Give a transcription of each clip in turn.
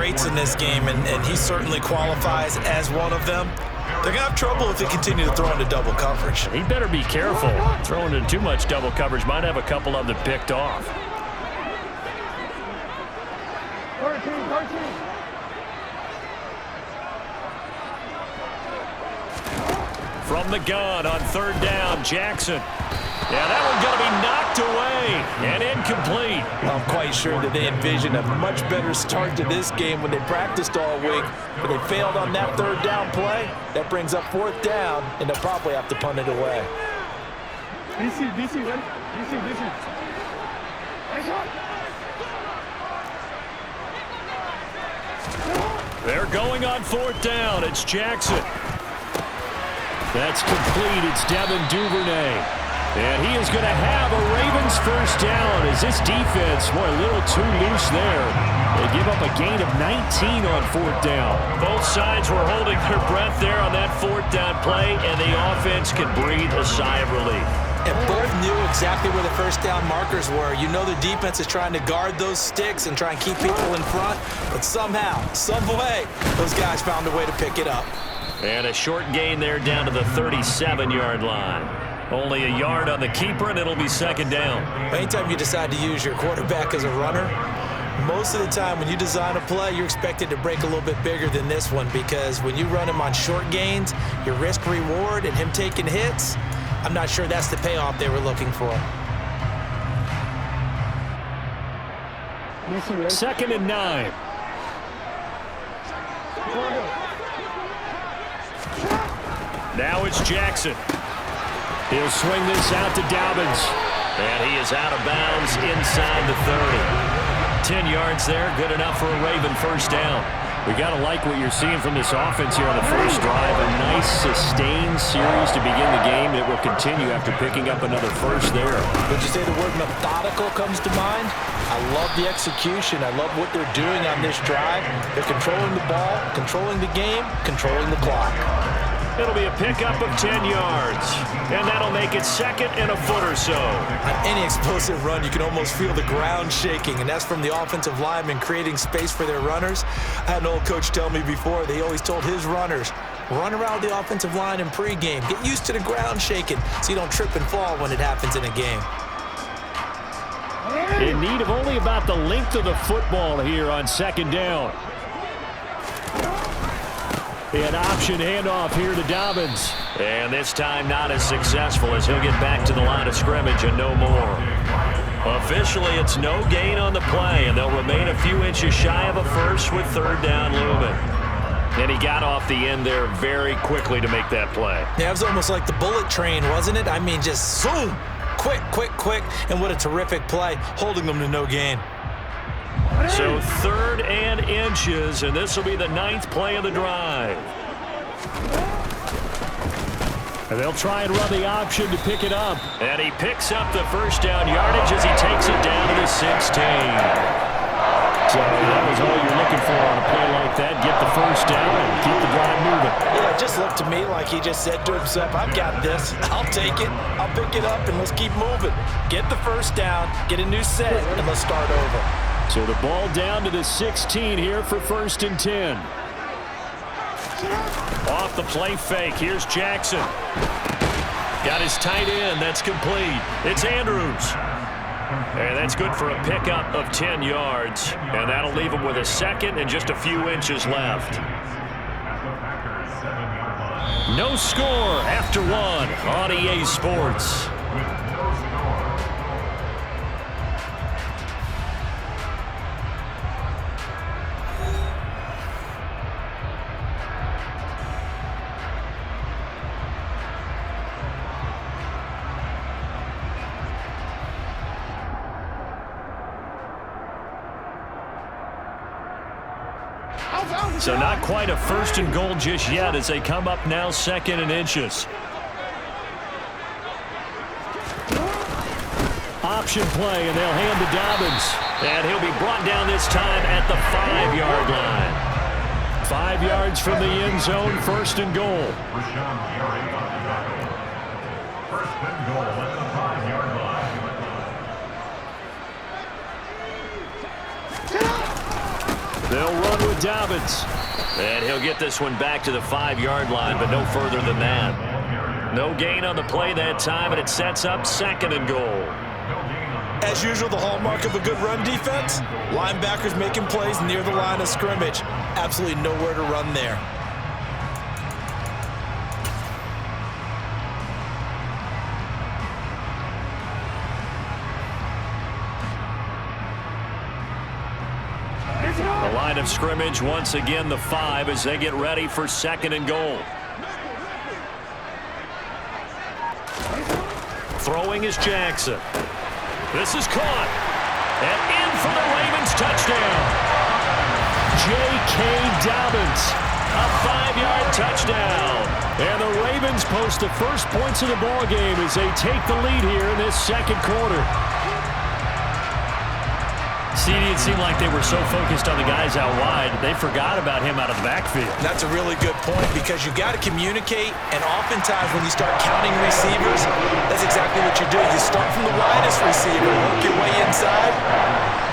greats in this game, and he certainly qualifies as one of them. They're going to have trouble if they continue to throw into double coverage. He better be careful. Throwing in too much double coverage might have a couple of them picked off. From the gun on third down, Jackson. Yeah, that one's going to be knocked away and incomplete. I'm quite sure that they envisioned a much better start to this game when they practiced all week, but they failed on that third down play. That brings up fourth down, and they'll probably have to punt it away. They're going on fourth down. It's Jackson. That's complete. It's Devin Duvernay. And he is going to have a Ravens first down as this defense, boy, a little too loose there. They give up a gain of 19 on fourth down. Both sides were holding their breath there on that fourth down play, and the offense can breathe a sigh of relief. And both knew exactly where the first down markers were. You know the defense is trying to guard those sticks and try and keep people in front, but somehow, some way, those guys found a way to pick it up. And a short gain there down to the 37-yard line. Only a yard on the keeper, and it'll be second down. Anytime you decide to use your quarterback as a runner, most of the time when you design a play, you're expected to break a little bit bigger than this one, because when you run him on short gains, your risk-reward and him taking hits, I'm not sure that's the payoff they were looking for. Second and 9. Now it's Jackson. He'll swing this out to Dobbins. And he is out of bounds inside the 30. 10 yards there, good enough for a Raven first down. We got to like what you're seeing from this offense here on the first drive. A nice, sustained series to begin the game that will continue after picking up another first there. Would you say the word methodical comes to mind? I love the execution. I love what they're doing on this drive. They're controlling the ball, controlling the game, controlling the clock. It'll be a pickup of 10 yards, and that'll make it second and a foot or so. On any explosive run, you can almost feel the ground shaking, and that's from the offensive linemen creating space for their runners. I had an old coach tell me before, they always told his runners, run around the offensive line in pregame. Get used to the ground shaking so you don't trip and fall when it happens in a game. In need of only about the length of the football here on second down. An option handoff here to Dobbins. And this time not as successful as he'll get back to the line of scrimmage and no more. Officially, it's no gain on the play, and they'll remain a few inches shy of a first with third down looming. And he got off the end there very quickly to make that play. Yeah, it was almost like the bullet train, wasn't it? I mean, just zoom, quick, quick, quick, and what a terrific play, holding them to no gain. So third and inches, and this will be the 9th play of the drive. And they'll try and run the option to pick it up. And he picks up the first down yardage as he takes it down to the 16. So that was all you're looking for on a play like that. Get the first down and keep the drive moving. Yeah, it just looked to me like he just said to himself, I've got this. I'll take it. I'll pick it up, and let's keep moving. Get the first down, get a new set, and let's start over. So the ball down to the 16 here for first and 10. Off the play fake. Here's Jackson. Got his tight end. That's complete. It's Andrews. And that's good for a pickup of 10 yards. And that'll leave him with a second and just a few inches left. No score after one on EA Sports. So not quite a first and goal just yet as they come up now second and inches. Option play, and they'll hand to Dobbins. And he'll be brought down this time at the 5-yard line. 5 yards from the end zone, first and goal. First and goal at the 5-yard line. They'll run with Dobbins. And he'll get this one back to the 5-yard line, but no further than that. No gain on the play that time, and it sets up 2nd and goal. As usual, the hallmark of a good run defense, linebackers making plays near the line of scrimmage. Absolutely nowhere to run there. The line of scrimmage, once again, the 5 as they get ready for 2nd and goal. Throwing is Jackson. This is caught. And in for the Ravens touchdown. J.K. Dobbins, a 5-yard touchdown. And the Ravens post the first points of the ball game as they take the lead here in this 2nd quarter. CD, it seemed like they were so focused on the guys out wide, they forgot about him out of the backfield. That's a really good point because you've got to communicate, and oftentimes when you start counting receivers, that's exactly what you do. You start from the widest receiver, work your way inside.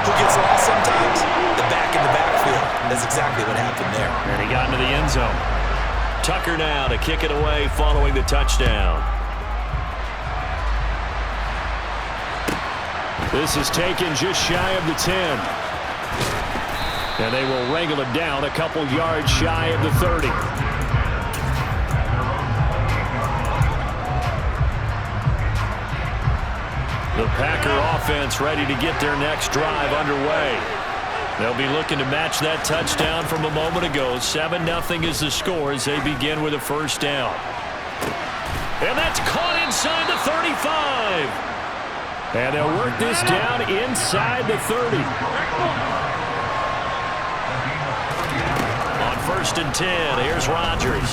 Who gets lost sometimes? The back in the backfield. That's exactly what happened there. And he got into the end zone. Tucker now to kick it away following the touchdown. This is taken just shy of the 10. And they will wrangle it down a couple yards shy of the 30. The Packer offense ready to get their next drive underway. They'll be looking to match that touchdown from a moment ago. 7-0 is the score as they begin with a first down. And that's caught inside the 35. And they'll work this down inside the 30. On 1st and 10, here's Rodgers.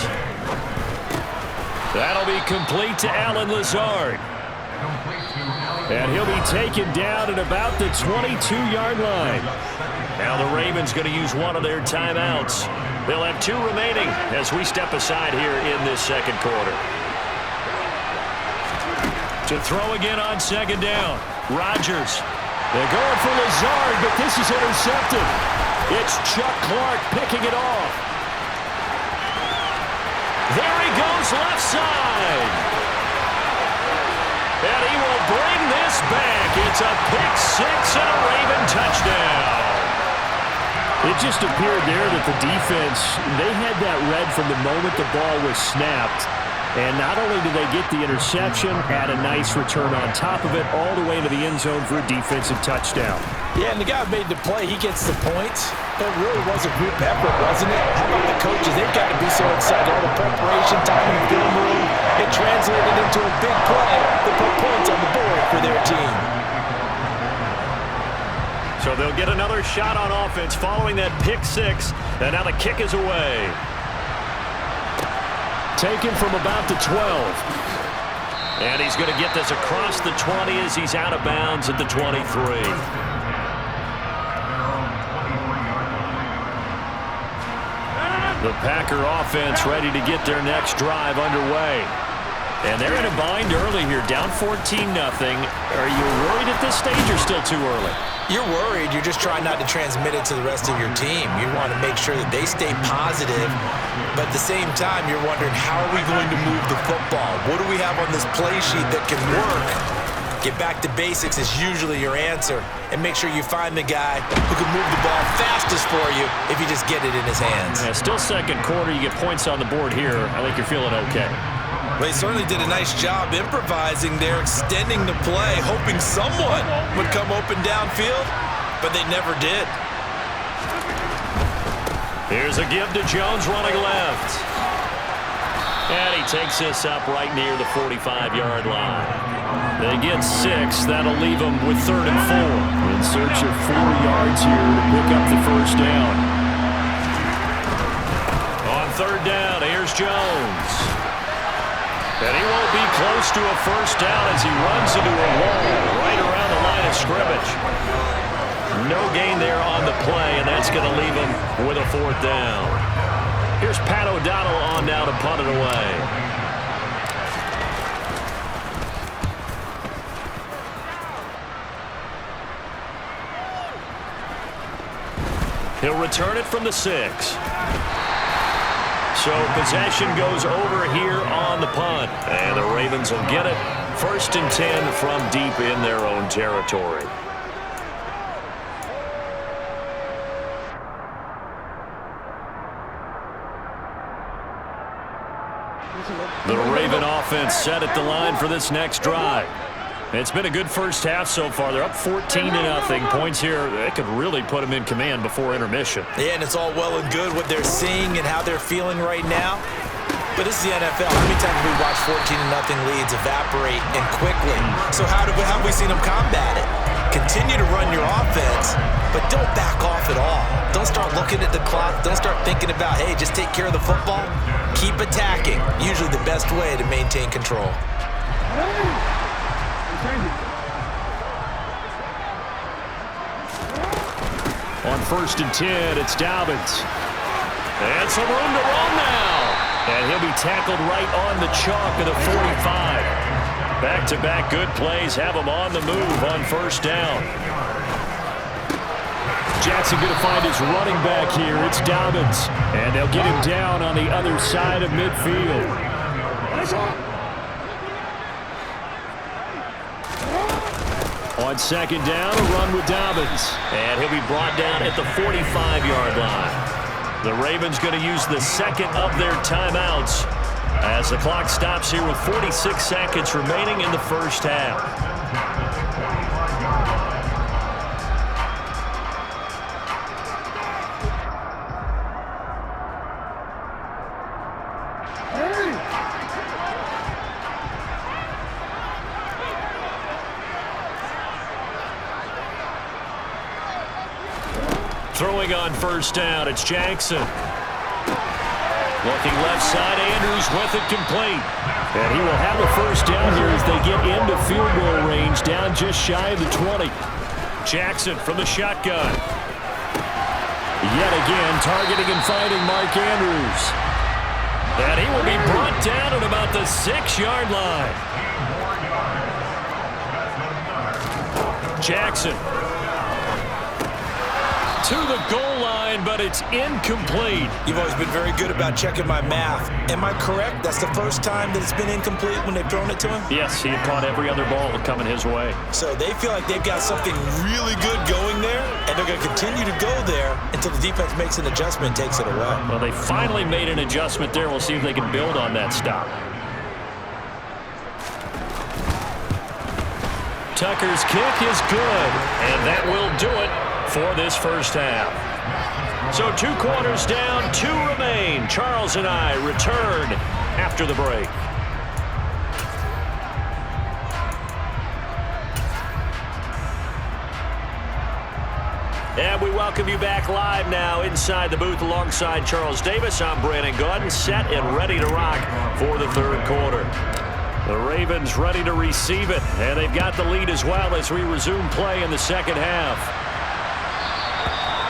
That'll be complete to Allen Lazard. And he'll be taken down at about the 22-yard line. Now the Ravens going to use one of their timeouts. They'll have 2 remaining as we step aside here in this 2nd quarter. To throw again on 2nd down. Rodgers. They're going for Lazard, but this is intercepted. It's Chuck Clark picking it off. There he goes left side. And he will bring this back. It's a pick-6 and a Raven touchdown. It just appeared there that the defense, they had that read from the moment the ball was snapped. And not only did they get the interception, had a nice return on top of it, all the way into the end zone for a defensive touchdown. Yeah, and the guy who made the play, he gets the points. It really was a group effort, wasn't it? How about the coaches? They've got to be so excited. All the preparation time in the film room, it translated into a big play that put points on the board for their team. So they'll get another shot on offense following that pick-6, and now the kick is away. Taken from about the 12. And he's going to get this across the 20 as he's out of bounds at the 23. The Packer offense ready to get their next drive underway. And they're in a bind early here, down 14-0. Are you worried at this stage or still too early? You're worried. You're just trying not to transmit it to the rest of your team. You want to make sure that they stay positive, but at the same time, you're wondering, how are we going to move the football? What do we have on this play sheet that can work? Get back to basics is usually your answer, and make sure you find the guy who can move the ball fastest for you if you just get it in his hands. Yeah, still 2nd quarter. You get points on the board here. I think you're feeling okay. They certainly did a nice job improvising there, extending the play, hoping someone would come open downfield, but they never did. Here's a give to Jones running left. And he takes this up right near the 45-yard line. They get 6. That'll leave them with 3rd and 4. In search of 4 yards here to pick up the first down. On 3rd down, here's Jones. And he won't be close to a first down as he runs into a wall right around the line of scrimmage. No gain there on the play, and that's going to leave him with a 4th down. Here's Pat O'Donnell on now to punt it away. He'll return it from the 6. So possession goes over here on the punt. And the Ravens will get it. 1st and 10 from deep in their own territory. The Raven offense set at the line for this next drive. It's been a good first half so far. They're up 14-0. Points here, they could really put them in command before intermission. Yeah, and it's all well and good what they're seeing and how they're feeling right now. But this is the NFL. How many times have we watched 14-0 leads evaporate and quickly? So how have we seen them combat it? Continue to run your offense, but don't back off at all. Don't start looking at the clock. Don't start thinking about, hey, just take care of the football. Keep attacking. Usually the best way to maintain control. On 1st and 10, it's Dobbins. And some room to run now. And he'll be tackled right on the chalk of the 45. Back-to-back good plays have him on the move on 1st down. Jackson going to find his running back here. It's Dobbins. And they'll get him down on the other side of midfield. On 2nd down, a run with Dobbins. And he'll be brought down at the 45-yard line. The Ravens going to use the 2nd of their timeouts as the clock stops here with 46 seconds remaining in the first half. Throwing on 1st down, it's Jackson. Looking left side, Andrews with it complete. And he will have a 1st down here as they get into field goal range, down just shy of the 20. Jackson from the shotgun. Yet again, targeting and finding Mark Andrews. And he will be brought down at about the 6-yard line. Jackson to the goal line, but it's incomplete. You've always been very good about checking my math. Am I correct? That's the first time that it's been incomplete when they've thrown it to him? Yes, he had caught every other ball coming his way. So they feel like they've got something really good going there, and they're going to continue to go there until the defense makes an adjustment and takes it away. Well, they finally made an adjustment there. We'll see if they can build on that stop. Tucker's kick is good, and that will do it for this first half. So 2 quarters down, 2 remain. Charles and I return after the break. And we welcome you back live now inside the booth alongside Charles Davis. I'm Brandon Gaudin, set and ready to rock for the 3rd quarter. The Ravens ready to receive it, and they've got the lead as well as we resume play in the 2nd half.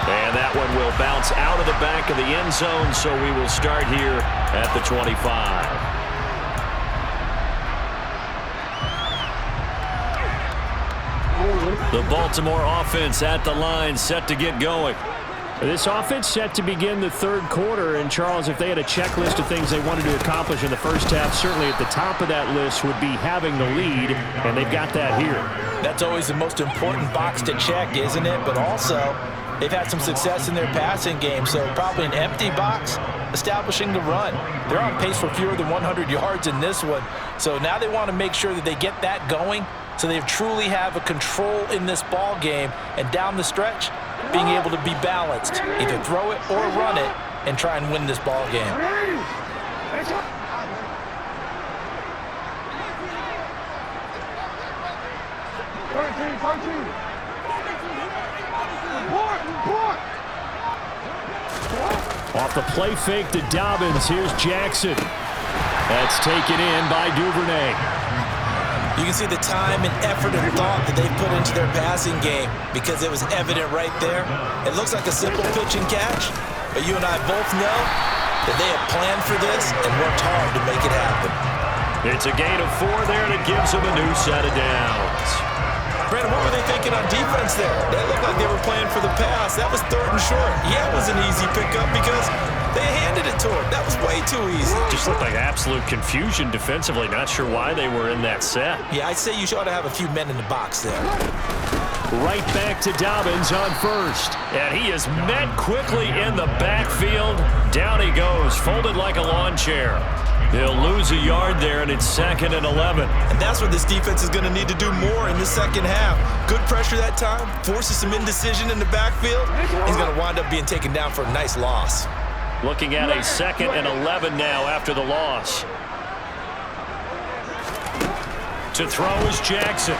And that one will bounce out of the back of the end zone, so we will start here at the 25. The Baltimore offense at the line, set to get going. This offense set to begin the 3rd quarter, and Charles, if they had a checklist of things they wanted to accomplish in the first half, certainly at the top of that list would be having the lead, and they've got that here. That's always the most important box to check, isn't it? But also, they've had some success in their passing game, so probably an empty box establishing the run. They're on pace for fewer than 100 yards in this one, so now they want to make sure that they get that going so they truly have a control in this ball game, and down the stretch, being able to be balanced. Either throw it or run it and try and win this ball game. Off the play fake to Dobbins, here's Jackson. That's taken in by Duvernay. You can see the time and effort and thought that they've put into their passing game because it was evident right there. It looks like a simple pitch and catch, but you and I both know that they have planned for this and worked hard to make it happen. It's a gain of 4 there, and it gives them a new set of downs. Brandon, what were they thinking on defense there? They looked like they were playing for the pass. That was 3rd and short. Yeah, it was an easy pickup because they handed it to him. That was way too easy. Just looked like absolute confusion defensively. Not sure why they were in that set. Yeah, I'd say you ought to have a few men in the box there. Right back to Dobbins on first. And he is met quickly in the backfield. Down he goes, folded like a lawn chair. He'll lose a yard there, and it's 2nd and 11. And that's what this defense is going to need to do more in the second half. Good pressure that time, forces some indecision in the backfield. He's going to wind up being taken down for a nice loss. Looking at a 2nd and 11 now after the loss. To throw is Jackson.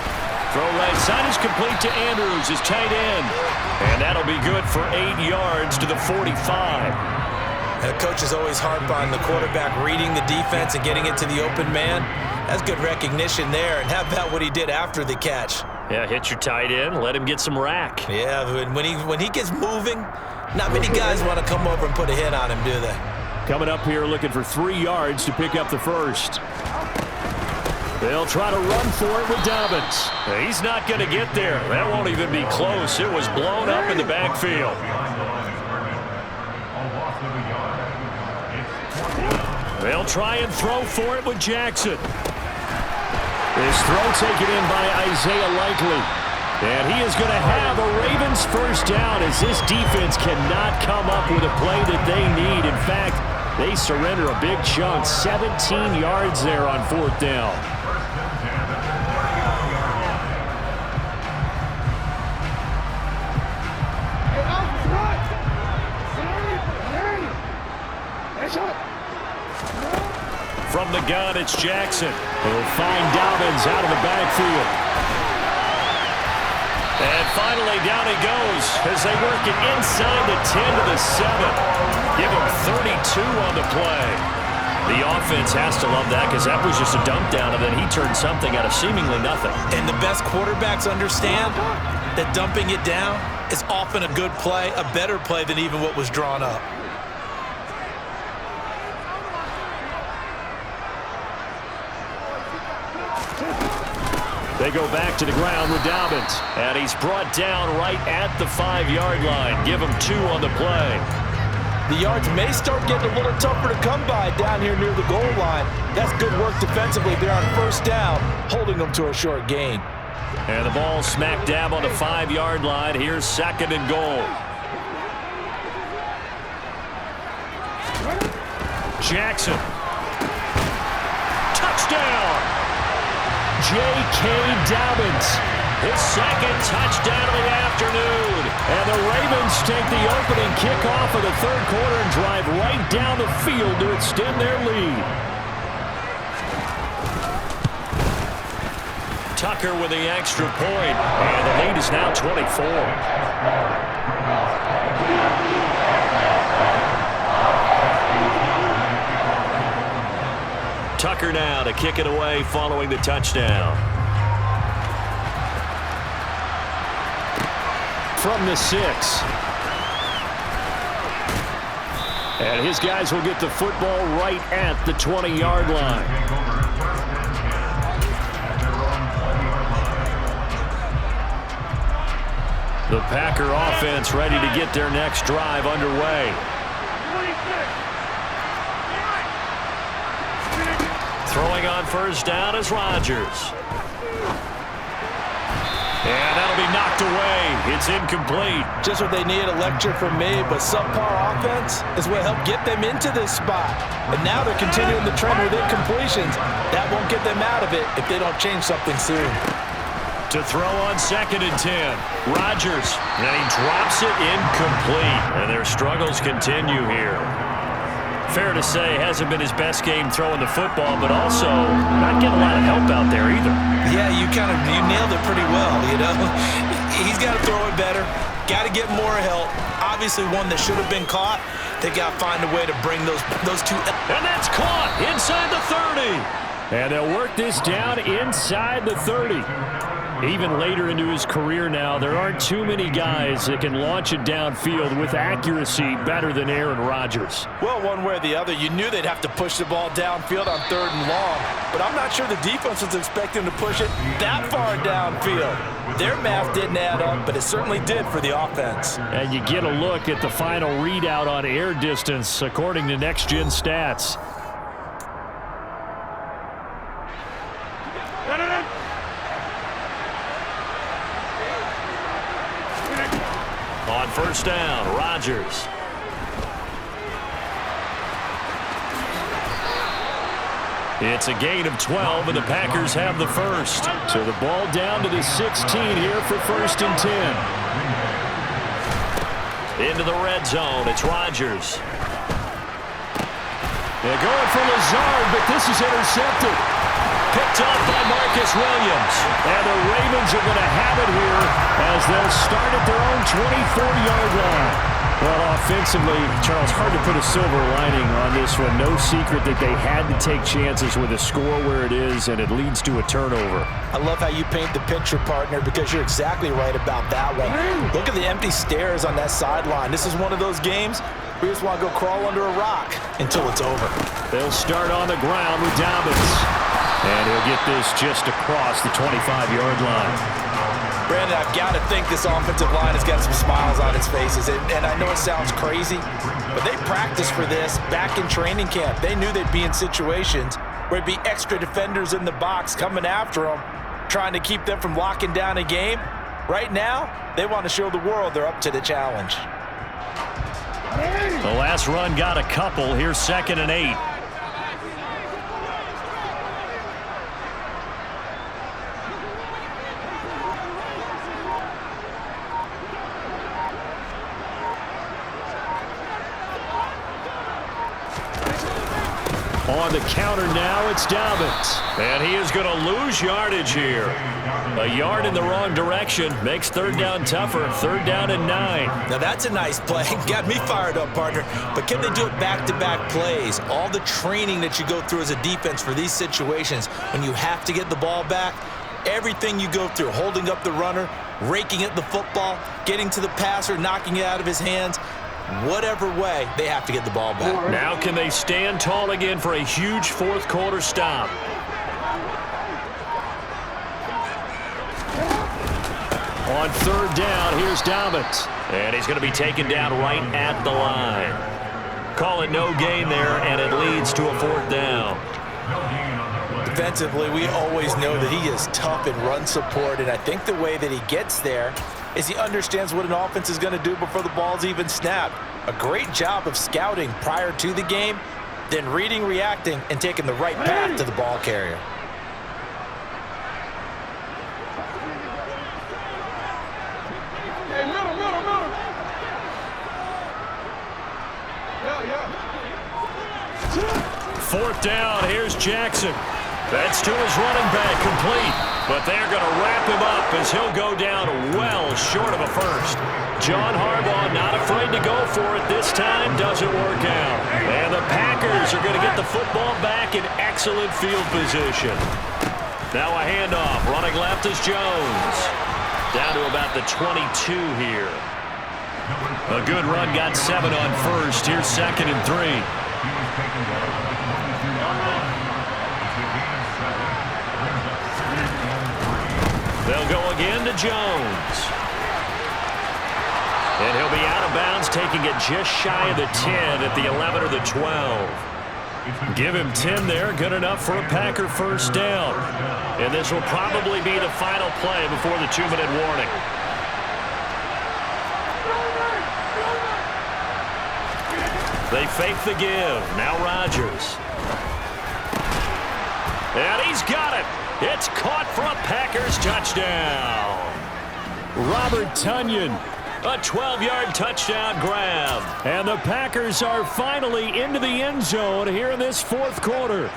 Throw right side is complete to Andrews, his tight end. And that'll be good for 8 yards to the 45. And the coach is always harp on the quarterback reading the defense and getting it to the open man. That's good recognition there. And how about what he did after the catch? Yeah, hit your tight end, let him get some rack. Yeah, when he gets moving, not many guys want to come over and put a hit on him, do they? Coming up here looking for 3 yards to pick up the first. They'll try to run for it with Dobbins. He's not going to get there. That won't even be close. It was blown up in the backfield. They'll try and throw for it with Jackson. This throw taken in by Isaiah Likely. And he is going to have a Ravens first down as this defense cannot come up with a play that they need. In fact, they surrender a big chunk, 17 yards there on 4th down. From the gun, it's Jackson. He'll find Dobbins out of the backfield. And finally, down he goes as they work it inside the 10 to the 7. Give him 32 on the play. The offense has to love that because that was just a dump down, and then he turned something out of seemingly nothing. And the best quarterbacks understand that dumping it down is often a good play, a better play than even what was drawn up. They go back to the ground with Dobbins. And he's brought down right at the 5-yard line. Give him 2 on the play. The yards may start getting a little tougher to come by down here near the goal line. That's good work defensively there on 1st down, holding them to a short gain. And the ball smack dab on the 5-yard line. Here's 2nd and goal. Jackson. Touchdown! J.K. Dobbins. His 2nd touchdown of the afternoon. And the Ravens take the opening kickoff of the 3rd quarter and drive right down the field to extend their lead. Tucker with the extra point. And the lead is now 24. Tucker now to kick it away following the touchdown. From the 6. And his guys will get the football right at the 20-yard line. The Packer offense ready to get their next drive underway. Throwing on 1st down is Rodgers. And that'll be knocked away. It's incomplete. Just what they need, a lecture from me, but subpar offense is what helped get them into this spot. And now they're continuing the trend with incompletions. That won't get them out of it if they don't change something soon. To throw on 2nd and 10. Rodgers. And he drops it incomplete. And their struggles continue here. Fair to say, hasn't been his best game throwing the football, but also not getting a lot of help out there either. Yeah, you nailed it pretty well, you know. He's got to throw it better. Got to get more help. Obviously one that should have been caught. They got to find a way to bring those two. And that's caught inside the 30. And they'll work this down inside the 30. Even later into his career now, there aren't too many guys that can launch it downfield with accuracy better than Aaron Rodgers. Well, one way or the other, you knew they'd have to push the ball downfield on 3rd and long. But I'm not sure the defense was expecting to push it that far downfield. Their math didn't add up, but it certainly did for the offense. And you get a look at the final readout on air distance, according to Next Gen Stats. On first down, Rodgers. It's a gain of 12, and the Packers have the first. So the ball down to the 16 here for first and 10. Into the red zone, it's Rodgers. They're going for Lazard, but this is intercepted. Picked off by Marcus Williams. And the Ravens are going to have it here as they'll start at their own 24-yard line. Well, offensively, Charles, hard to put a silver lining on this one. No secret that they had to take chances with a score where it is, and it leads to a turnover. I love how you paint the picture, partner, because you're exactly right about that one. Look at the empty stairs on that sideline. This is one of those games where you just want to go crawl under a rock until it's over. They'll start on the ground with Dobbins. And he'll get this just across the 25-yard line. Brandon, I've got to think this offensive line has got some smiles on its faces. And I know it sounds crazy, but they practiced for this back in training camp. They knew they'd be in situations where it'd be extra defenders in the box coming after them, trying to keep them from locking down a game. Right now, they want to show the world they're up to the challenge. The last run got a couple. Here's 2nd and 8. On the counter now, it's Dobbins. And he is going to lose yardage here. A yard in the wrong direction makes third down tougher. 3rd down and 9. Now that's a nice play. Got me fired up, partner. But can they do it back-to-back plays? All the training that you go through as a defense for these situations, when you have to get the ball back, everything you go through, holding up the runner, raking at the football, getting to the passer, knocking it out of his hands, whatever way, they have to get the ball back. Now can they stand tall again for a huge fourth-quarter stop? On 3rd down, here's Dobbins. And he's going to be taken down right at the line. Call it no gain there, and it leads to a 4th down. Defensively, we always know that he is tough in run support, and I think the way that he gets there is he understands what an offense is going to do before the ball's even snapped. A great job of scouting prior to the game, then reading, reacting, and taking the right path to the ball carrier. Fourth down, here's Jackson. That's to his running back, complete. But they're going to wrap him up as he'll go down well short of a first. John Harbaugh not afraid to go for it this time. Doesn't work out. And the Packers are going to get the football back in excellent field position. Now a handoff. Running left is Jones. Down to about the 22 here. A good run, got 7 on first. Here's 2nd and 3. They'll go again to Jones. And he'll be out of bounds, taking it just shy of the 10 at the 11 or the 12. Give him 10 there, good enough for a Packer first down. And this will probably be the final play before the 2-minute warning. They fake the give. Now Rodgers. And he's got it. It's caught for a Packers touchdown. Robert Tonyan. A 12-yard touchdown grab. And the Packers are finally into the end zone here in this 4th quarter.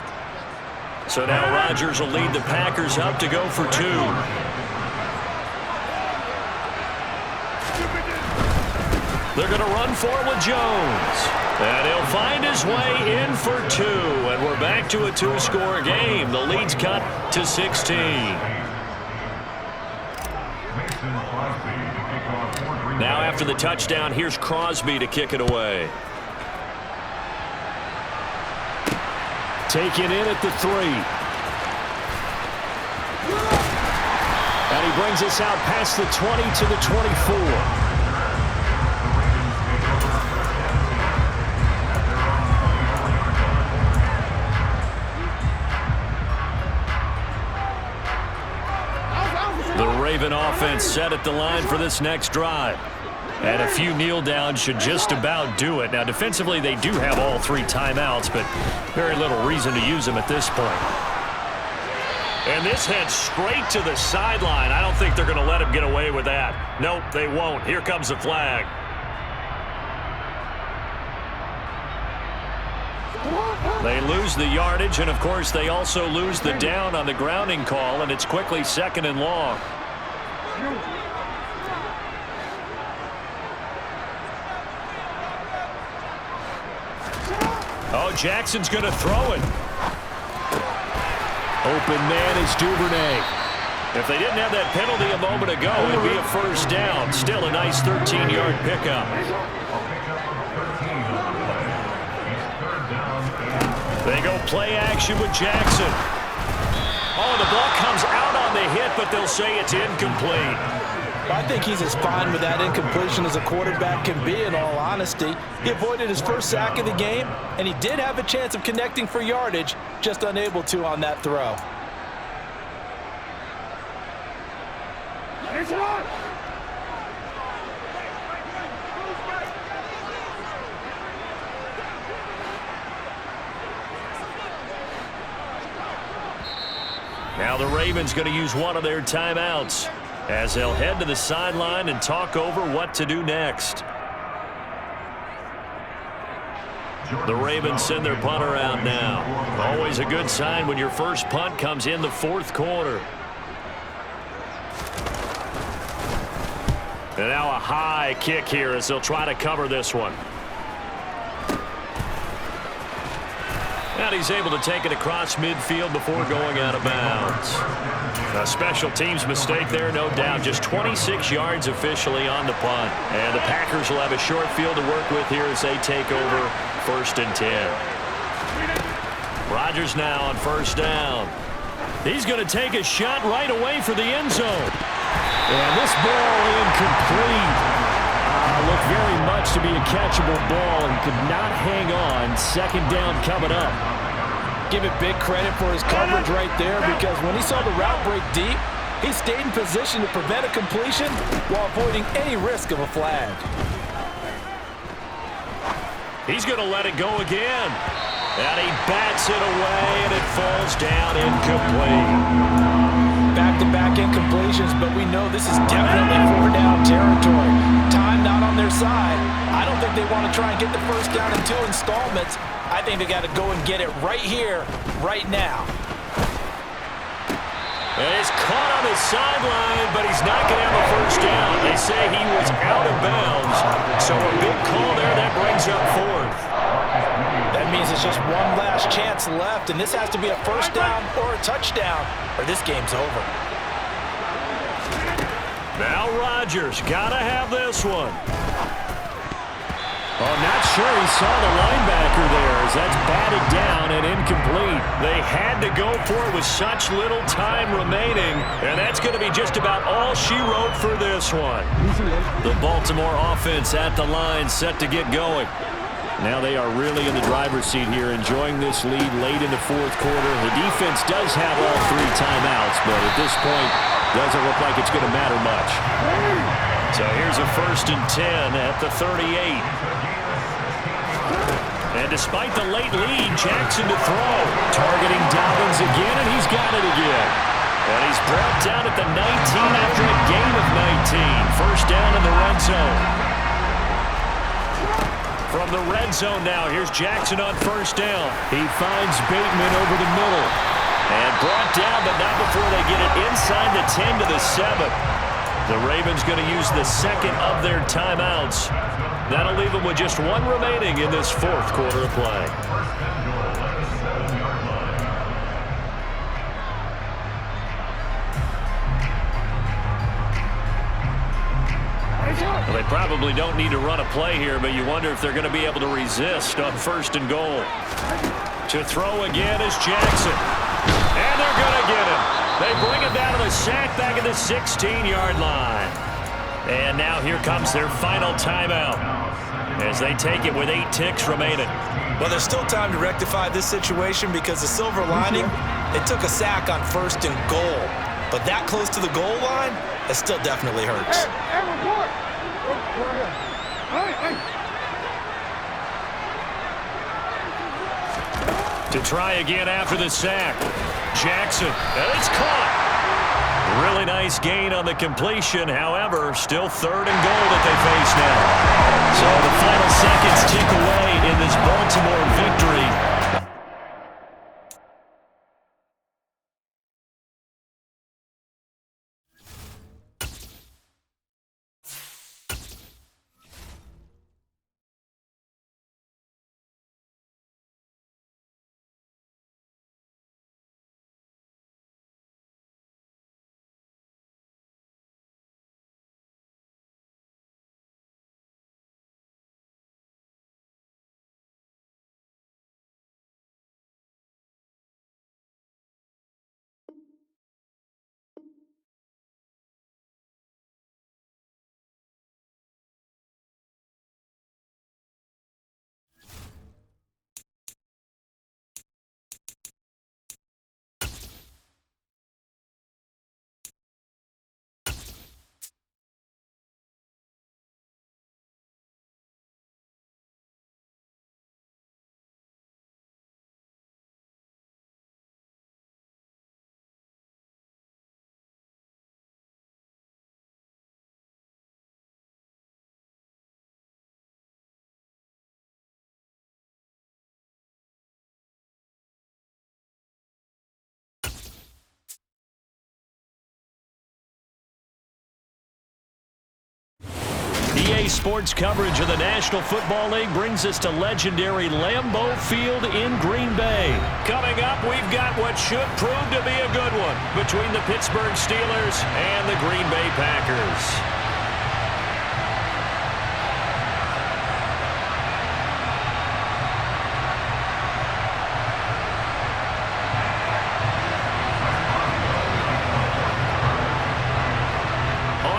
So now Rodgers will lead the Packers up to go for 2. They're going to run for it with Jones. And he'll find his way in for 2. And we're back to a 2-score game. The lead's cut to 16. Now after the touchdown, here's Crosby to kick it away. Taken in at the 3. And he brings us out past the 20 to the 24. The Raven offense set at the line for this next drive. And a few kneel downs should just about do it. Now, defensively, they do have all 3 timeouts, but very little reason to use them at this point. And this heads straight to the sideline. I don't think they're going to let him get away with that. Nope, they won't. Here comes the flag. They lose the yardage, and, of course, they also lose the down on the grounding call, and it's quickly 2nd and long. Oh, Jackson's going to throw it. Open man is Duvernay. If they didn't have that penalty a moment ago, it'd be a first down. Still a nice 13-yard pickup. They go play action with Jackson. Oh, the ball comes out on the hit, but they'll say it's incomplete. I think he's as fine with that incompletion as a quarterback can be, in all honesty. He avoided his first sack of the game, and he did have a chance of connecting for yardage, just unable to on that throw. Now the Ravens going to use one of their timeouts as they'll head to the sideline and talk over what to do next. The Ravens send their punter out now. Always a good sign when your first punt comes in the 4th quarter. And now a high kick here as they'll try to cover this one. And he's able to take it across midfield before going out of bounds. A special teams mistake there, no doubt. Just 26 yards officially on the punt. And the Packers will have a short field to work with here as they take over 1st and 10. Rodgers now on 1st down. He's going to take a shot right away for the end zone. And this ball incomplete. Looked very much to be a catchable ball and could not hang on. 2nd down coming up. Give it big credit for his coverage right there, because when he saw the route break deep, he stayed in position to prevent a completion while avoiding any risk of a flag. He's going to let it go again. And he bats it away, and it falls down incomplete. Back-to-back incompletions, but we know this is definitely 4-down territory. Time not on their side. I don't think they want to try and get the first down in 2 installments. I think they got to go and get it right here, right now. And he's caught on the sideline, but he's not going to have a first down. They say he was out of bounds. So a big call there that brings up 4th. That means it's just one last chance left, and this has to be a first down or a touchdown, or this game's over. Now Rodgers got to have this one. Oh, not sure he saw the linebacker there as that's batted down and incomplete. They had to go for it with such little time remaining, and that's going to be just about all she wrote for this one. The Baltimore offense at the line set to get going. Now they are really in the driver's seat here, enjoying this lead late in the 4th quarter. The defense does have all 3 timeouts, but at this point, doesn't look like it's going to matter much. So here's a 1st and 10 at the 38. And despite the late lead, Jackson to throw. Targeting Dobbins again, and he's got it again. And he's brought down at the 19 after a gain of 19. First down in the red zone. From the red zone now, here's Jackson on 1st down. He finds Bateman over the middle. And brought down, but not before they get it inside the 10 to the 7. The Ravens going to use the 2nd of their timeouts. That'll leave them with just 1 remaining in this 4th quarter of play. Well, they probably don't need to run a play here, but you wonder if they're going to be able to resist on 1st and goal. To throw again is Jackson. And they're going to get him. They bring him down to the sack back at the 16-yard line. And now here comes their final timeout as they take it with 8 ticks remaining. Well, there's still time to rectify this situation because the silver lining, it took a sack on 1st and goal. But that close to the goal line, it still definitely hurts. To try again after the sack. Jackson, and it's caught. Really nice gain on the completion. However, still 3rd and goal that they face now. So the final seconds tick away in this Baltimore victory. EA Sports coverage of the National Football League brings us to legendary Lambeau Field in Green Bay. Coming up, we've got what should prove to be a good one between the Pittsburgh Steelers and the Green Bay Packers.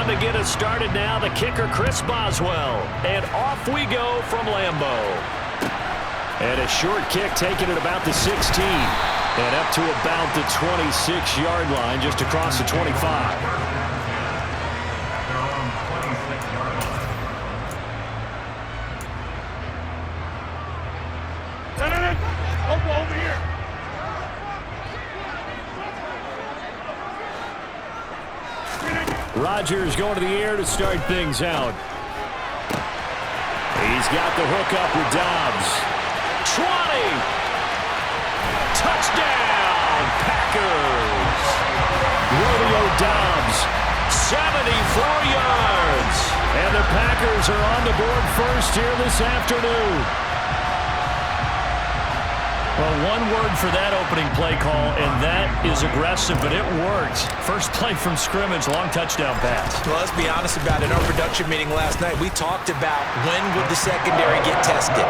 To get us started now, the kicker, Chris Boswell. And off we go from Lambeau. And a short kick taken at about the 16. And up to about the 26-yard line, just across the 25. Rodgers going to the air to start things out. He's got the hook up with Dobbs. 20! Touchdown, Packers! Romeo Dobbs, 74 yards. And the Packers are on the board first here this afternoon. Well, one word for that opening play call, and that is aggressive, but it worked. First play from scrimmage, long touchdown pass. Well, let's be honest about it. In our production meeting last night, we talked about when would the secondary get tested.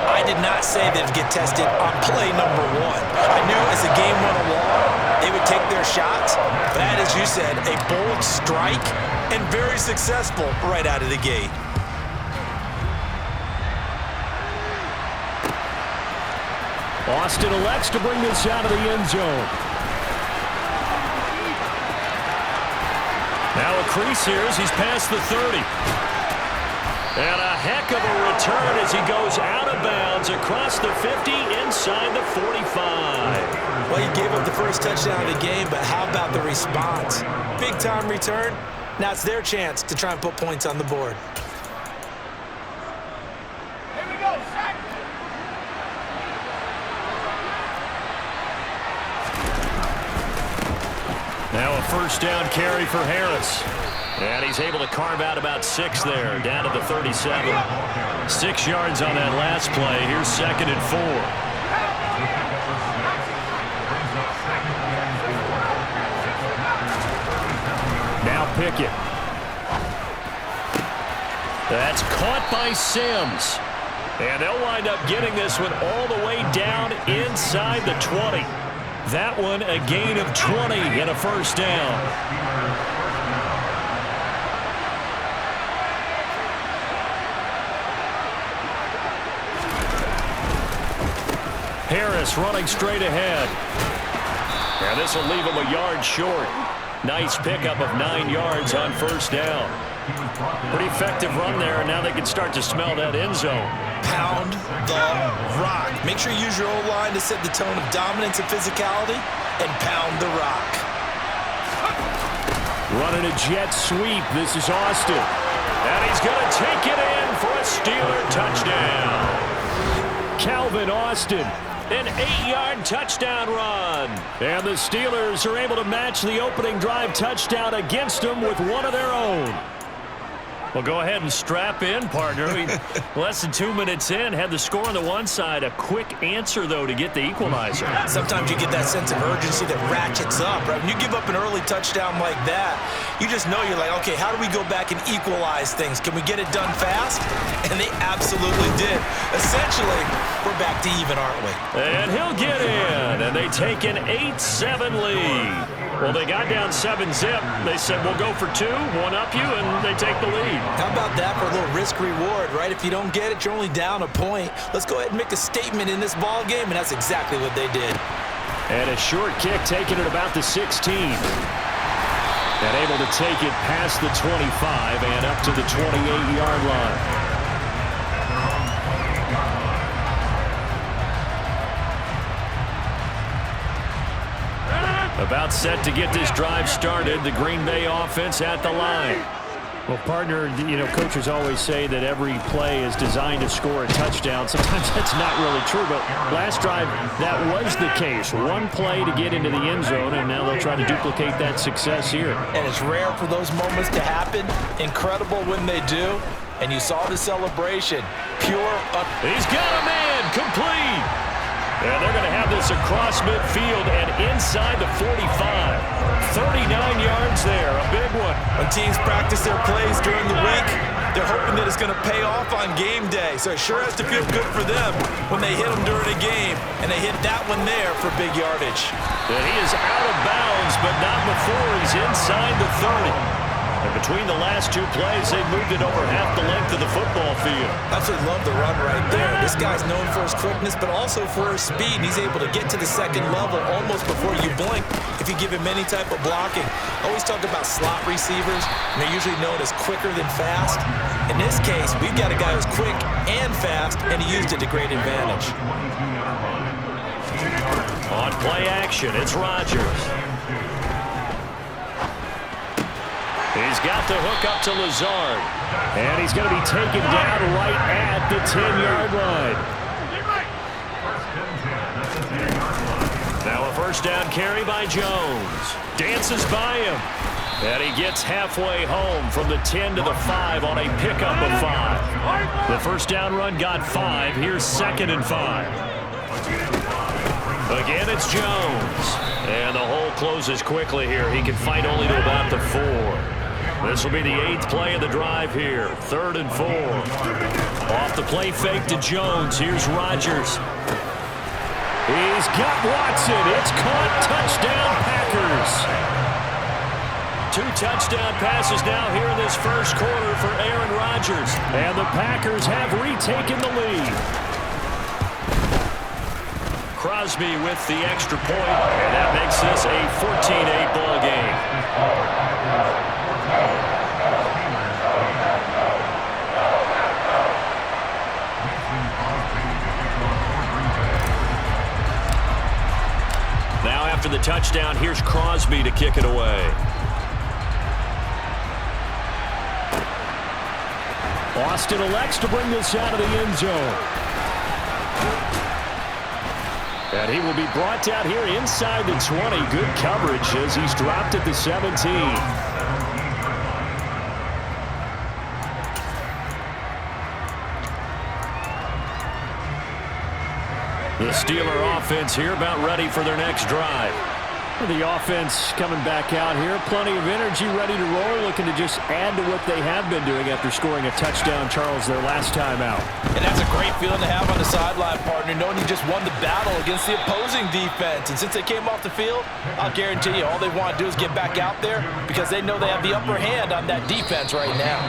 I did not say they'd get tested on play number 1. I knew as the game went along, they would take their shots. That, as you said, a bold strike and very successful right out of the gate. Austin elects to bring this out of the end zone. Now a crease here as he's past the 30. And a heck of a return as he goes out of bounds across the 50 inside the 45. Well, he gave up the first touchdown of the game, but how about the response? Big-time return. Now it's their chance to try and put points on the board. Now a first down carry for Harris. And he's able to carve out about 6 there, down to the 37. 6 yards on that last play. Here's 2nd and 4. Now Pickett. That's caught by Sims. And they'll wind up getting this one all the way down inside the 20. That one a gain of 20 and a first down. Harris running straight ahead. And this will leave him a yard short. Nice pickup of 9 yards on first down. Pretty effective run there, and now they can start to smell that end zone. Pound the rock. Make sure you use your O-line to set the tone of dominance and physicality, and pound the rock. Running a jet sweep. This is Austin. And he's going to take it in for a Steeler touchdown. Calvin Austin. An 8-yard touchdown run. And the Steelers are able to match the opening drive touchdown against them with one of their own. Well, go ahead and strap in, partner. Less than 2 minutes in, had the score on the one side. A quick answer, though, to get the equalizer. Sometimes you get that sense of urgency that ratchets up, right? When you give up an early touchdown like that, you just know you're like, okay, how do we go back and equalize things? Can we get it done fast? And they absolutely did. Essentially, we're back to even, aren't we? And he'll get in, and they take an 8-7 lead. Well, they got down 7-zip. They said, we'll go for 2, one up you, and they take the lead. How about that for a little risk-reward, right? If you don't get it, you're only down a point. Let's go ahead and make a statement in this ball game, and that's exactly what they did. And a short kick taken at about the 16. And able to take it past the 25 and up to the 28-yard line. About set to get this drive started. The Green Bay offense at the line. Well, partner, you know, coaches always say that every play is designed to score a touchdown. Sometimes that's not really true, but last drive, that was the case. One play to get into the end zone, and now they'll try to duplicate that success here. And it's rare for those moments to happen. Incredible when they do. And you saw the celebration. Pure up. He's got a man complete. And they're going to have this across midfield and inside the 45. 39 yards there, a big one. When teams practice their plays during the week, they're hoping that it's going to pay off on game day. So it sure has to feel good for them when they hit them during a game, and they hit that one there for big yardage. And he is out of bounds, but not before he's inside the 30. And between the last 2 plays, they've moved it over half the length of the football field. Absolutely love the run right there. This guy's known for his quickness, but also for his speed. And he's able to get to the second level almost before you blink if you give him any type of blocking. Always talk about slot receivers, and they're usually known as quicker than fast. In this case, we've got a guy who's quick and fast, and he used it to great advantage. On play action, it's Rodgers. He's got the hook up to Lazard. And he's going to be taken down right at the 10-yard line. Now a first down carry by Jones. Dances by him. And he gets halfway home from the 10 to the 5 on a pickup of 5. The first down run got 5. Here's 2nd and 5. Again, it's Jones. And the hole closes quickly here. He can fight only to about the 4. This will be the 8th play of the drive here. 3rd and 4. Off the play fake to Jones. Here's Rodgers. He's got Watson. It's caught. Touchdown, Packers. 2 touchdown passes now here in this first quarter for Aaron Rodgers. And the Packers have retaken the lead. Crosby with the extra point, and that makes this a 14-8 ball game. Now after the touchdown, here's Crosby to kick it away. Austin elects to bring this out of the end zone. And he will be brought down here inside the 20. Good coverage as he's dropped at the 17. The Steeler offense here about ready for their next drive. The offense coming back out here. Plenty of energy, ready to roll, looking to just add to what they have been doing after scoring a touchdown, Charles, their last time out. And that's a great feeling to have on the sideline, partner, knowing you just won the battle against the opposing defense. And since they came off the field, I'll guarantee you all they want to do is get back out there because they know they have the upper hand on that defense right now.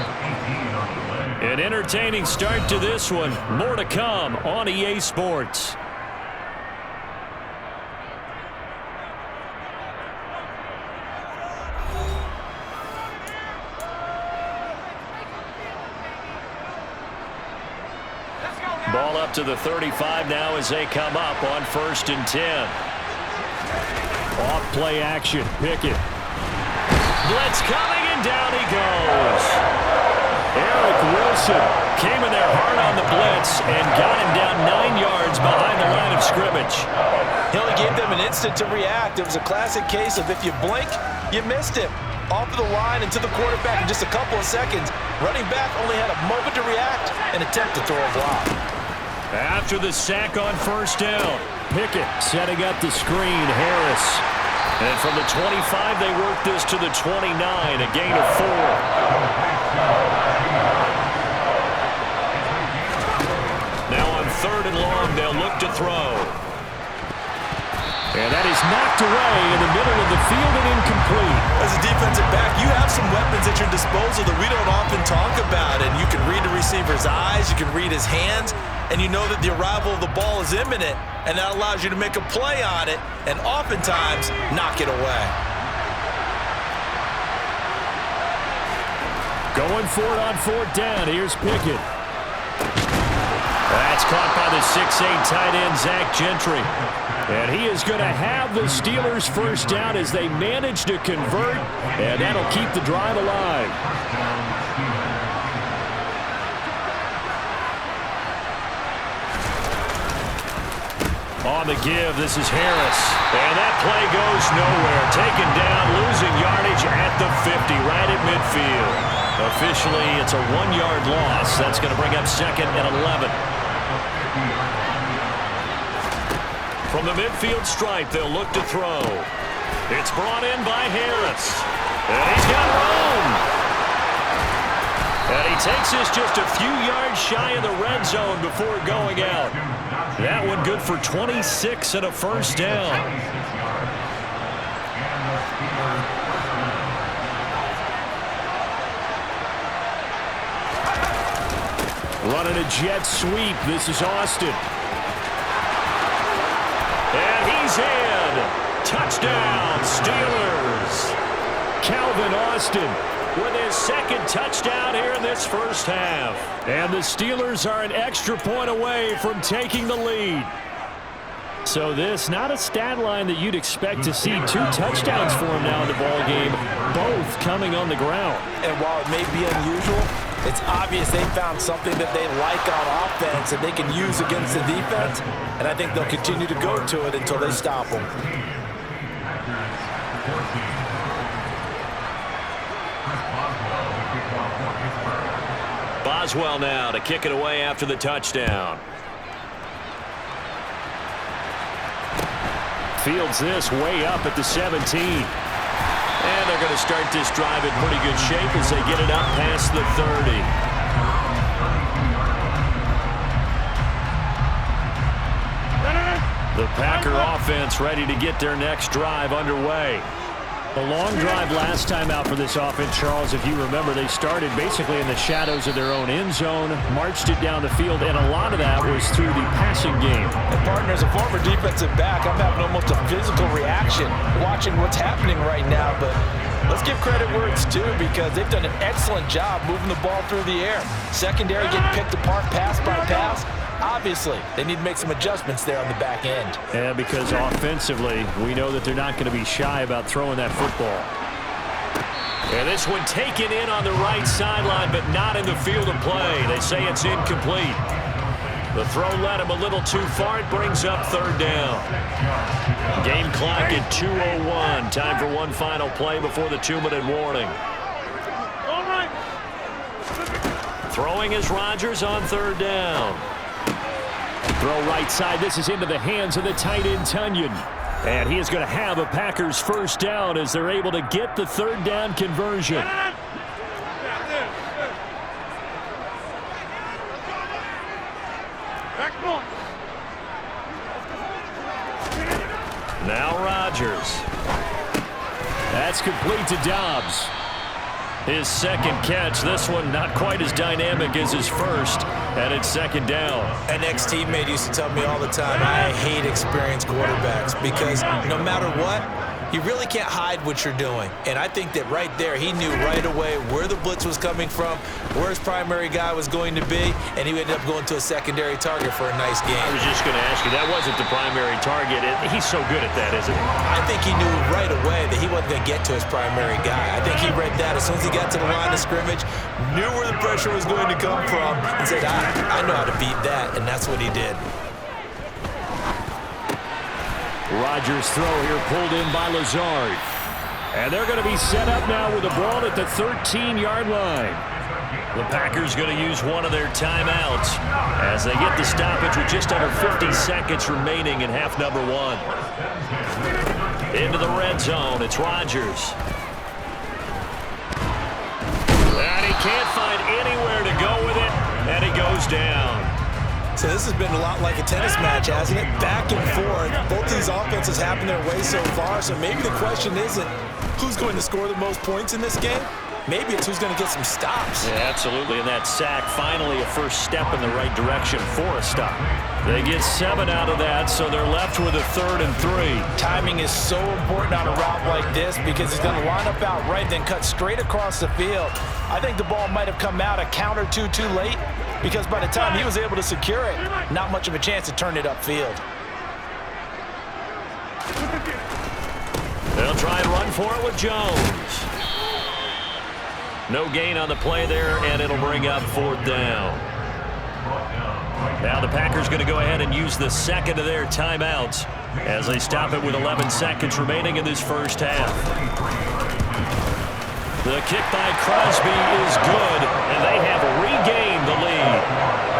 An entertaining start to this one. More to come on EA Sports. Ball up to the 35 now as they come up on 1st and 10. Off play action. Pickett. Blitz coming, and down he goes. Eric Wilson came in there hard on the blitz and got him down 9 yards behind the line of scrimmage. He only gave them an instant to react. It was a classic case of if you blink, you missed him. Off of the line and to the quarterback in just a couple of seconds. Running back only had a moment to react and attempt to throw a block. After the sack on 1st down, Pickett setting up the screen. Harris. And from the 25, they work this to the 29, a gain of 4. Now on 3rd and long, they'll look to throw. And that is knocked away in the middle of the field and incomplete. As a defensive back, you have some weapons at your disposal that we don't often talk about. And you can read the receiver's eyes, you can read his hands, and you know that the arrival of the ball is imminent, and that allows you to make a play on it and oftentimes knock it away. Going for it on 4th down. Here's Pickett. That's caught by the 6'8" tight end, Zach Gentry. And he is going to have the Steelers 1st down as they manage to convert, and that'll keep the drive alive. On the give, this is Harris. And that play goes nowhere. Taken down, losing yardage at the 50, right at midfield. Officially, it's a 1-yard loss. That's going to bring up 2nd and 11. From the midfield stripe, they'll look to throw. It's brought in by Harris. And he's got room. And he takes this just a few yards shy of the red zone before going out. That one good for 26 and a 1st down. Running a jet sweep. This is Austin. And he's in. Touchdown, Steelers. Calvin Austin with his 2nd touchdown here in this 1st half. And the Steelers are an extra point away from taking the lead. So this, not a stat line that you'd expect to see 2 touchdowns for him now in the ballgame, both coming on the ground. And while it may be unusual, it's obvious they found something that they like on offense and they can use against the defense. And I think they'll continue to go to it until they stop them. Boswell now to kick it away after the touchdown. Fields this way up at the 17. And they're going to start this drive in pretty good shape as they get it up past the 30. The Packer offense ready to get their next drive underway. The long drive last time out for this offense, Charles, if you remember, they started basically in the shadows of their own end zone, marched it down the field, and a lot of that was through the passing game. And partner, as a former defensive back, I'm having almost a physical reaction watching what's happening right now, but let's give credit where it's due because they've done an excellent job moving the ball through the air. Secondary getting picked apart pass by pass. Obviously, they need to make some adjustments there on the back end. Yeah, because offensively, we know that they're not going to be shy about throwing that football. And this one taken in on the right sideline, but not in the field of play. They say it's incomplete. The throw led him a little too far. It brings up 3rd down. Game clock at 2:01. Time for one final play before the 2-minute warning. Throwing is Rodgers on 3rd down. Throw right side. This is into the hands of the tight end, Tunyon. And he is going to have a Packers first down as they're able to get the third down conversion. Now Rodgers. That's complete to Dobbs. His second catch. This one not quite as dynamic as his first, and it's second down. An ex-teammate used to tell me all the time, I hate experienced quarterbacks because no matter what, you really can't hide what you're doing. And I think that right there, he knew right away where the blitz was coming from, where his primary guy was going to be, and he ended up going to a secondary target for a nice game. I was just going to ask you, that wasn't the primary target. He's so good at that, isn't he? I think he knew right away that he wasn't going to get to his primary guy. I think he read that as soon as he got to the line of scrimmage, knew where the pressure was going to come from, and said, I know how to beat that, and that's what he did. Rodgers' throw here pulled in by Lazard. And they're going to be set up now with the ball at the 13-yard line. The Packers going to use one of their timeouts as they get the stoppage with just under 50 seconds remaining in half number one. Into the red zone, it's Rodgers. And he can't find anywhere to go with it, and he goes down. So this has been a lot like a tennis match, hasn't it? Back and forth. Both these offenses happen their way so far, so maybe the question isn't who's going to score the most points in this game. Maybe it's who's going to get some stops. Yeah, absolutely, and that sack finally a first step in the right direction for a stop. They get 7 out of that, so they're left with a 3rd and 3. Timing is so important on a route like this because he's going to line up out right, then cut straight across the field. I think the ball might have come out a count or two too late because by the time he was able to secure it, not much of a chance to turn it upfield. They'll try and run for it with Jones. No gain on the play there, and it'll bring up 4th down. Now the Packers going to go ahead and use the second of their timeouts as they stop it with 11 seconds remaining in this first half. The kick by Crosby is good, and they have regained the lead.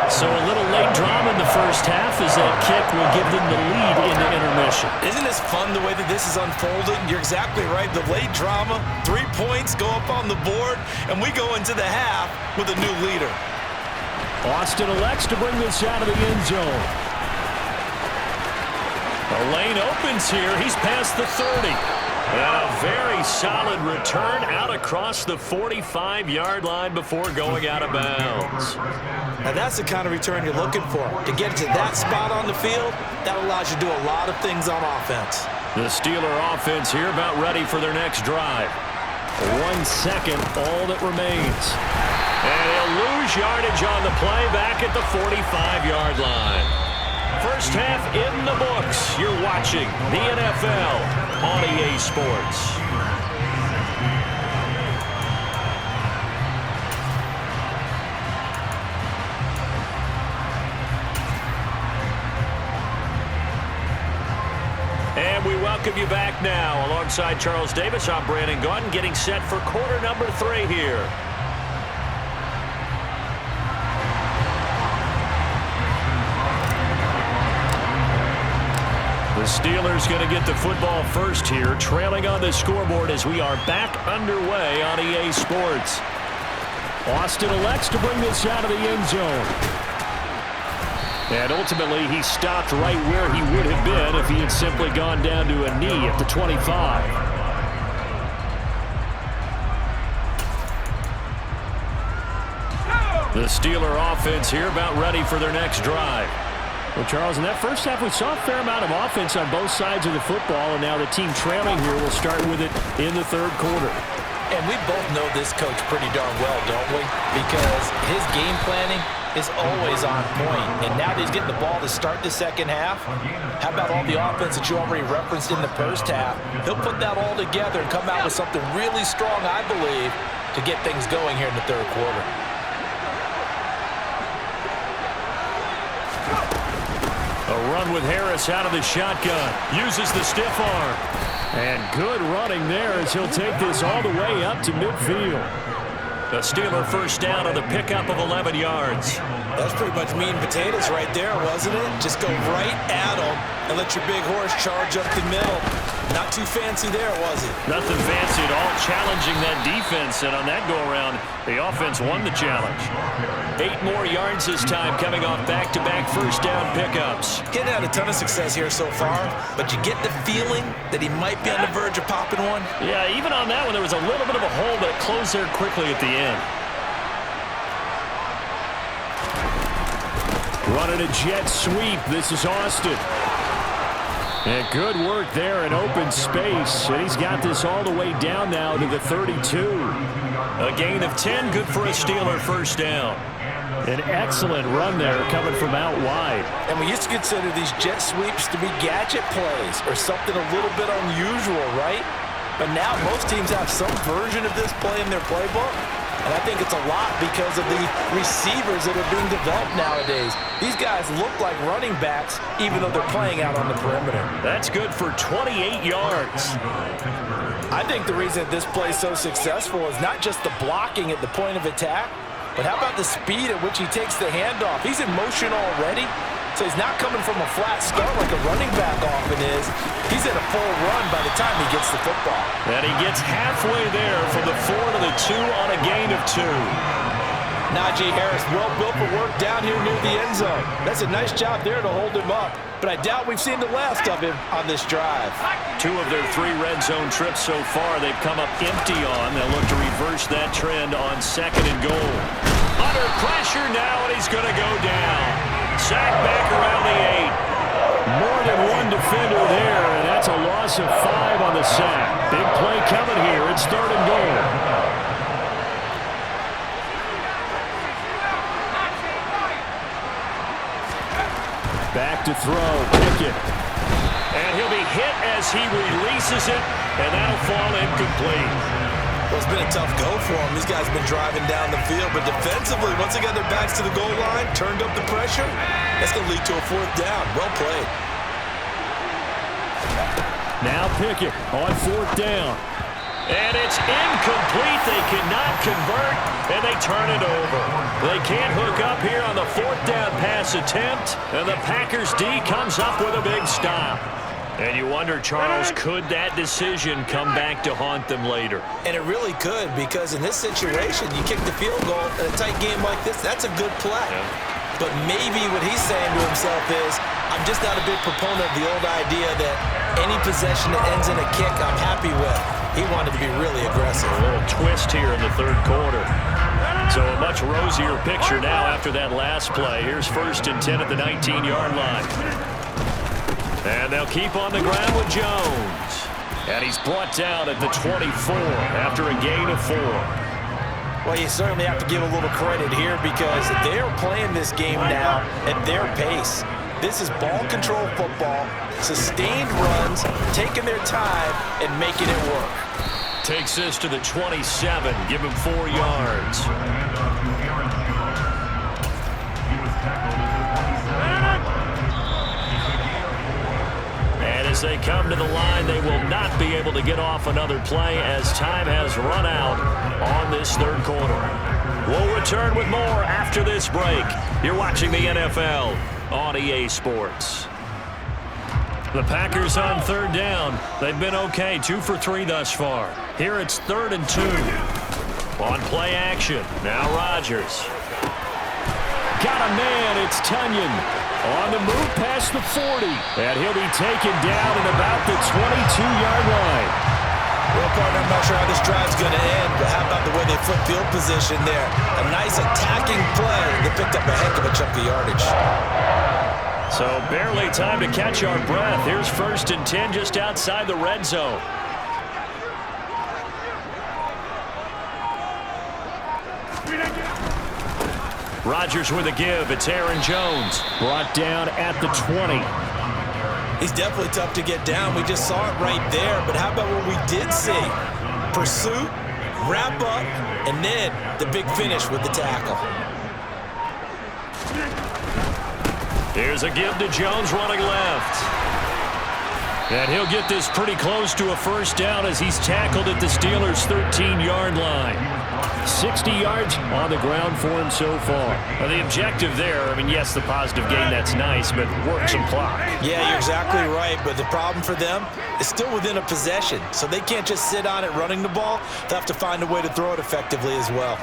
So a little late drama in the first half as that kick will give them the lead into intermission. Isn't this fun the way that this is unfolding? You're exactly right. The late drama, 3 points go up on the board, and we go into the half with a new leader. Austin elects to bring this out of the end zone. The lane opens here. He's past the 30. And a very solid return out across the 45-yard line before going out of bounds. Now that's the kind of return you're looking for. To get to that spot on the field, that allows you to do a lot of things on offense. The Steeler offense here about ready for their next drive. 1 second, all that remains. And he'll lose yardage on the play back at the 45-yard line. First half in the books. You're watching the NFL on EA Sports. And we welcome you back now. Alongside Charles Davis, I'm Brandon Gaudin, getting set for quarter number 3 here. The Steelers going to get the football first here, trailing on the scoreboard as we are back underway on EA Sports. Austin elects to bring this out of the end zone. And ultimately, he stopped right where he would have been if he had simply gone down to a knee at the 25. The Steeler offense here about ready for their next drive. Well, Charles, in that first half, we saw a fair amount of offense on both sides of the football, and now the team trailing here will start with it in the third quarter. And we both know this coach pretty darn well, don't we? Because his game planning is always on point. And now that he's getting the ball to start the second half, how about all the offense that you already referenced in the first half? He'll put that all together and come out with something really strong, I believe, to get things going here in the third quarter. A run with Harris out of the shotgun. Uses the stiff arm. And good running there as he'll take this all the way up to midfield. The Steeler first down on the pickup of 11 yards. That's pretty much meat and potatoes right there, wasn't it? Just go right at him and let your big horse charge up the middle. Not too fancy there, was it? Nothing fancy at all, challenging that defense, and on that go-around, the offense won the challenge. 8 more yards this time, coming off back-to-back first down pickups. Getting had a ton of success here so far, but you get the feeling that he might be on the verge of popping one. Yeah, even on that one, there was a little bit of a hole, but it closed there quickly at the end. Running a jet sweep. This is Austin. And good work there in open space. And he's got this all the way down now to the 32. A gain of 10, good for a Steeler first down. An excellent run there coming from out wide. And we used to consider these jet sweeps to be gadget plays or something a little bit unusual, right? But now most teams have some version of this play in their playbook. And I think it's a lot because of the receivers that are being developed nowadays. These guys look like running backs even though they're playing out on the perimeter. That's good for 28 yards. I think the reason this play is so successful is not just the blocking at the point of attack, but how about the speed at which he takes the handoff? He's in motion already, so he's not coming from a flat start like a running back often is. He's in a full run by the time he gets the football. And he gets halfway there from the 4 to the 2 on a gain of 2. Najee Harris, well built for work down here near the end zone. That's a nice job there to hold him up. But I doubt we've seen the last of him on this drive. 2 of their 3 red zone trips so far, they've come up empty on. They'll look to reverse that trend on 2nd and goal. Under pressure now, and he's going to go down. Sacked back around the 8. More than one defender there, and that's a loss of 5 on the sack. Big play coming here. It's 3rd and goal. Back to throw. Pickett. And he'll be hit as he releases it, and that'll fall incomplete. Well, it's been a tough go for him. These guys have been driving down the field, but defensively, once they got their backs to the goal line, turned up the pressure, that's going to lead to a 4th down. Well played. Now Pickett on 4th down. And it's incomplete. They cannot convert, and they turn it over. They can't hook up here on the 4th down pass attempt, and the Packers D comes up with a big stop. And you wonder, Charles, could that decision come back to haunt them later? And it really could, because in this situation, you kick the field goal in a tight game like this, that's a good play. Yeah. But maybe what he's saying to himself is, I'm just not a big proponent of the old idea that any possession that ends in a kick I'm happy with. He wanted to be really aggressive. A little twist here in the 3rd quarter. So a much rosier picture now after that last play. Here's 1st and 10 at the 19-yard line. And they'll keep on the ground with Jones. And he's brought down at the 24 after a gain of 4. Well, you certainly have to give a little credit here because they're playing this game now at their pace. This is ball control football, sustained runs, taking their time, and making it work. Takes this to the 27, give him 4 yards. And as they come to the line, they will not be able to get off another play as time has run out on this 3rd quarter. We'll return with more after this break. You're watching the NFL on EA Sports. The Packers on 3rd down. They've been okay, 2 for 3 thus far. Here it's 3rd and 2. On play action, now Rodgers. Got a man, it's Tunyon. On the move past the 40. And he'll be taken down at about the 22-yard line. Well, partner, I'm not sure how this drive's going to end, but how about the way they flip field position there? A nice attacking play. They picked up a heck of a chunk of yardage. So barely time to catch our breath. Here's 1st and 10 just outside the red zone. Rodgers with a give. It's Aaron Jones. Brought down at the 20. He's definitely tough to get down. We just saw it right there. But how about what we did see? Pursuit, wrap up, and then the big finish with the tackle. Here's a give to Jones running left. And he'll get this pretty close to a 1st down as he's tackled at the Steelers' 13-yard line. 60 yards on the ground for him so far. Well, the objective there, I mean, yes, the positive gain, that's nice, but work some clock. Yeah, you're exactly right, but the problem for them is still within a possession, so they can't just sit on it running the ball. They'll have to find a way to throw it effectively as well.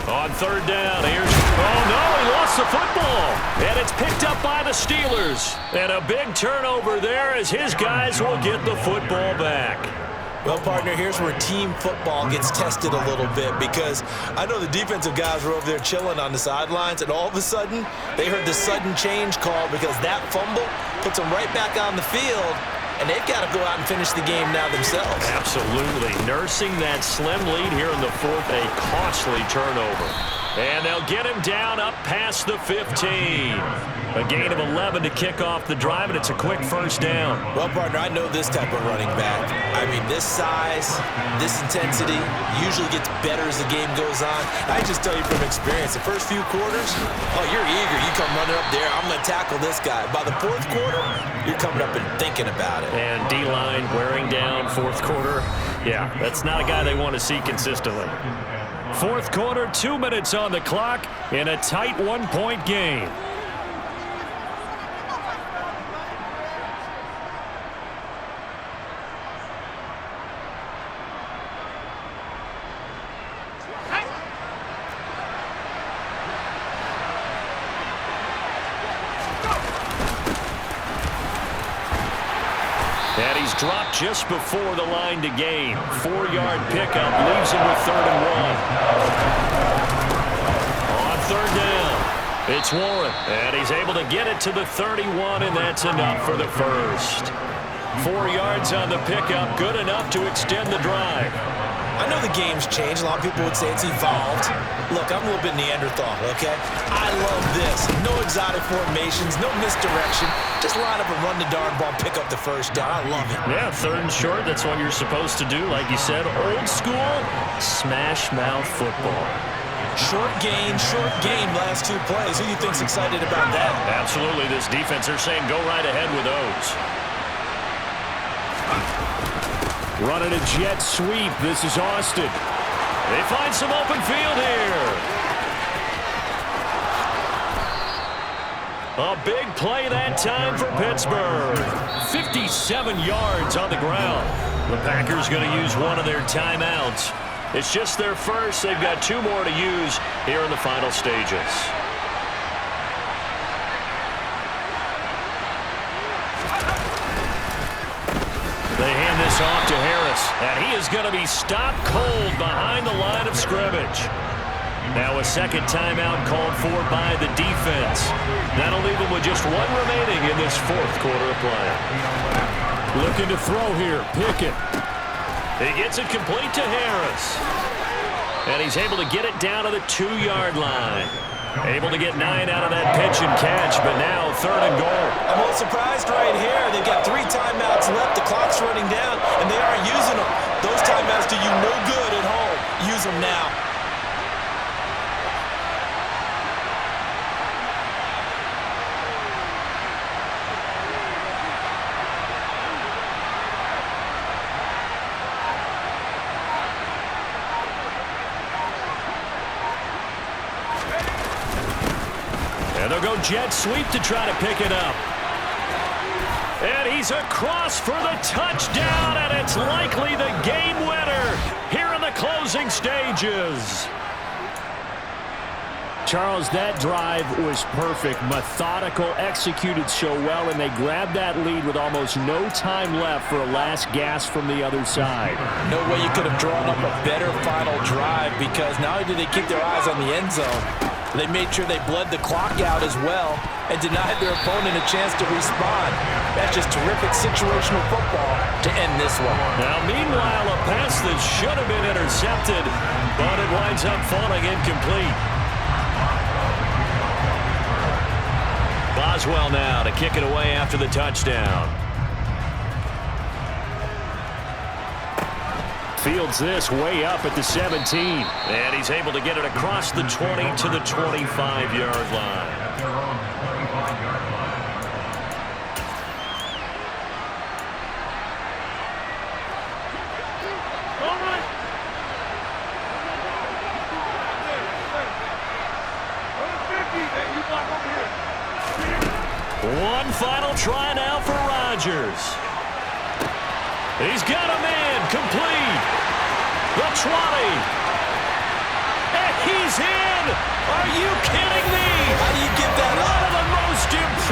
On third down, here's... Oh, no, he lost the football. And it's picked up by the Steelers. And a big turnover there as his guys will get the football back. Well, partner, here's where team football gets tested a little bit, because I know the defensive guys were over there chilling on the sidelines, and all of a sudden, they heard the sudden change call because that fumble puts them right back on the field, and they've got to go out and finish the game now themselves. Absolutely. Nursing that slim lead here in the fourth, a costly turnover. And they'll get him down up past the 15. A gain of 11 to kick off the drive, and it's a quick first down. Well, partner, I know this type of running back. I mean, this size, this intensity usually gets better as the game goes on. I just tell you from experience, the first few quarters, oh, you're eager. You come running up there, I'm going to tackle this guy. By the fourth quarter, you're coming up and thinking about it. And D-line wearing down fourth quarter. Yeah, that's not a guy they want to see consistently. Fourth quarter, 2 minutes on the clock in a tight one-point game. And he's dropped just before the line to gain. 4-yard pickup leaves him with 3rd and 1. On third down, it's Warren. And he's able to get it to the 31, and that's enough for the first. 4 yards on the pickup, good enough to extend the drive. I know the game's changed. A lot of people would say it's evolved. Look, I'm a little bit Neanderthal, okay? I love this. No exotic formations, no misdirection. Just line up and run the darn ball, pick up the first down. I love it. Yeah, 3rd and short, that's what you're supposed to do. Like you said, old school, smash mouth football. Short game, last 2 plays. Who do you think's excited about that? Absolutely. This defense, they're saying go right ahead with those. Running a jet sweep. This is Austin. They find some open field here. A big play that time for Pittsburgh. 57 yards on the ground. The Packers going to use one of their timeouts. It's just their first. They've got 2 more to use here in the final stages. They hand this off to Harris, and he is going to be stopped cold behind the line of scrimmage. Now a second timeout called for by the defense. That'll leave them with just 1 remaining in this fourth quarter of play. Looking to throw here. Pickett. He gets it complete to Harris. And he's able to get it down to the 2-yard line. Able to get 9 out of that pitch and catch, but now 3rd and goal. I'm a little surprised right here. They've got 3 timeouts left. The clock's running down, and they aren't using them. Those timeouts do you no good at home. Use them now. And they'll go jet sweep to try to pick it up. And he's across for the touchdown, and it's likely the game winner here in the closing stages. Charles, that drive was perfect, methodical, executed so well, and they grabbed that lead with almost no time left for a last gasp from the other side. No way you could have drawn up a better final drive, because not only did they keep their eyes on the end zone, they made sure they bled the clock out as well and denied their opponent a chance to respond. That's just terrific situational football to end this one. Now, meanwhile, a pass that should have been intercepted, but it winds up falling incomplete. Boswell now to kick it away after the touchdown. Fields this way up at the 17. And he's able to get it across the 20 to the 25-yard line. One final try now for Rodgers. He's got a man, complete. The 20. And he's in. Are you kidding me? How do you give that up? One of the most impressive